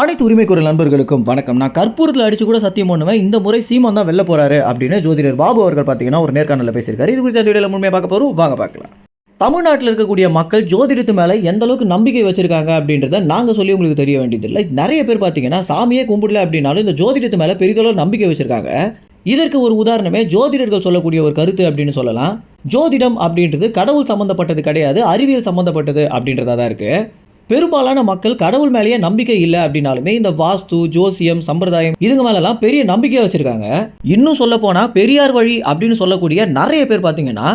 அனைத்து உரிமைக்குரல் நண்பர்களுக்கும் வணக்கம். நான் கற்பூரத்தில் அடிச்சு கூட சத்தியம் பண்ணுவேன், இந்த முறை சீமான் தான் வெல்ல போறாரு அப்படின்னு ஜோதிடர் பாபு அவர்கள் பார்த்தீங்கன்னா ஒரு நேர்காணலில் பேசியிருக்காரு. இது குறித்த வீடியோவில் முழுமையாக பார்க்க போறோம், வாங்க பார்க்கலாம். தமிழ்நாட்டில் இருக்கக்கூடிய மக்கள் ஜோதிடத்து மேலே எந்த அளவுக்கு நம்பிக்கை வச்சிருக்காங்க அப்படின்றத நாங்கள் சொல்லி உங்களுக்கு தெரிய வேண்டியதில்லை. நிறைய பேர் பார்த்தீங்கன்னா சாமியே கும்பிடல அப்படின்னாலும் இந்த ஜோதிடத்து மேலே பெரிதளவு நம்பிக்கை வச்சிருக்காங்க. இதற்கு ஒரு உதாரணமே ஜோதிடர்கள் சொல்லக்கூடிய ஒரு கருத்து அப்படின்னு சொல்லலாம். ஜோதிடம் அப்படின்றது கடவுள் சம்பந்தப்பட்டது கிடையாது, அறிவியல் சம்பந்தப்பட்டது அப்படின்றதா தான் இருக்கு. பெரும்பாலான மக்கள் கடவுள் மேலேயே நம்பிக்கை இல்லை அப்படின்னாலுமே இந்த வாஸ்து, ஜோசியம், சம்பிரதாயம் இதுங்க மேலெல்லாம் பெரிய நம்பிக்கையை வச்சிருக்காங்க. இன்னும் சொல்ல போனா பெரியார் வழி அப்படின்னு சொல்லக்கூடிய நிறைய பேர் பார்த்தீங்கன்னா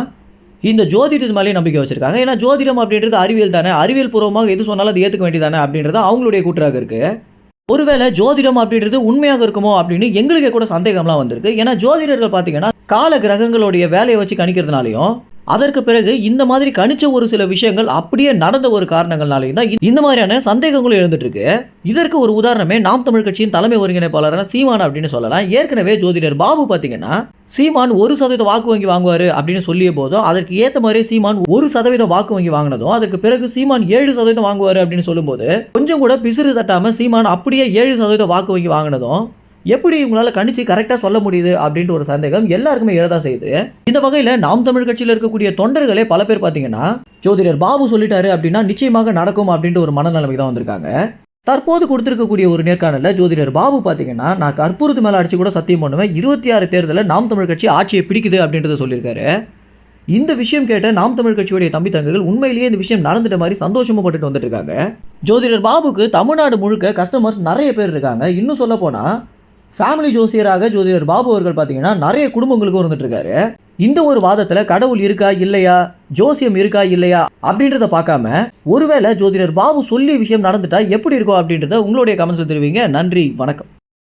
இந்த ஜோதிடத்து மேலேயே நம்பிக்கை வச்சிருக்காங்க. ஏன்னா ஜோதிடம் அப்படின்றது அறிவியல் தானே, அறிவியல் பூர்வமாக எது சொன்னாலும் அது ஏற்றுக்க வேண்டியதானே அப்படின்றது அவங்களுடைய கூற்றாக இருக்கு. ஒருவேளை ஜோதிடம் அப்படின்றது உண்மையாக இருக்குமோ அப்படின்னு எங்களுக்கே கூட சந்தேகம்லாம் வந்திருக்கு. ஏன்னா ஜோதிடர்கள் பார்த்தீங்கன்னா கால கிரகங்களுடைய வேலையை வச்சு கணிக்கிறதுனாலையும் அதற்கு பிறகு இந்த மாதிரி கணிச்ச ஒரு சில விஷயங்கள் அப்படியே நடந்த ஒரு காரணங்கள்னாலையும் தான் இந்த மாதிரியான சந்தேகங்களும் எழுந்துட்டு இருக்கு. இதற்கு ஒரு உதாரணமே நாம் தமிழ் கட்சியின் தலைமை ஒருங்கிணைப்பாளரான சீமான் அப்படின்னு சொல்லலாம். ஏற்கனவே ஜோதிடர் பாபு பார்த்தீங்கன்னா சீமான் 1% வாக்கு வங்கி வாங்குவாரு அப்படின்னு சொல்லிய போதும் அதற்கு ஏற்ற மாதிரி சீமான் 1% வாக்கு வங்கி வாங்கினதும் அதற்கு பிறகு சீமான் 7% வாங்குவாரு அப்படின்னு சொல்லும்போது கொஞ்சம் கூட பிசுறு தட்டாம சீமான் அப்படியே 7% வாக்கு வங்கி வாங்கினதும் எப்படி இவங்களால கணிச்சு கரெக்டாக சொல்ல முடியுது அப்படின்ற ஒரு சந்தேகம் எல்லாருக்குமே எழதான் செய்யுது. இந்த வகையில் நாம் தமிழ் கட்சியில் இருக்கக்கூடிய தொண்டர்களே பல பேர் பார்த்தீங்கன்னா ஜோதிடர் பாபு சொல்லிட்டாரு அப்படின்னா நிச்சயமாக நடக்கும் அப்படின்ற ஒரு மனநிலைமை தான் வந்திருக்காங்க. தற்போது கொடுத்திருக்கக்கூடிய ஒரு நேர்காணலில் ஜோதிடர் பாபு பார்த்தீங்கன்னா நான் கற்பூரத்து மேலே அடிச்சு கூட சத்தியம் பண்ணுவேன், 26 தேர்தலில் நாம் தமிழ் கட்சி ஆட்சியை பிடிக்குது அப்படின்றத சொல்லியிருக்காரு. இந்த விஷயம் கேட்ட நாம் தமிழ் கட்சியுடைய தம்பி தங்கைகள் உண்மையிலேயே இந்த விஷயம் நடந்துட்ட மாதிரி சந்தோஷமும் பட்டுட்டு வந்துட்டு இருக்காங்க. ஜோதிடர் பாபுக்கு தமிழ்நாடு முழுக்க கஸ்டமர்ஸ் நிறைய பேர் இருக்காங்க. இன்னும் சொல்ல போனா ஃபேமிலி ஜோசியராக ஜோதிடர் பாபு அவர்கள் பார்த்தீங்கன்னா நிறைய குடும்பங்களுக்கும் இருந்துட்டு இருக்காரு. இந்த ஒரு வாதத்தில் கடவுள் இருக்கா இல்லையா, ஜோசியம் இருக்கா இல்லையா அப்படின்றத பார்க்காம ஒருவேளை ஜோதிடர் பாபு சொல்லி விஷயம் நடந்துட்டா எப்படி இருக்கும் அப்படின்றத உங்களுடைய கமெண்ட்ஸில் தெரிவிங்க. நன்றி, வணக்கம்.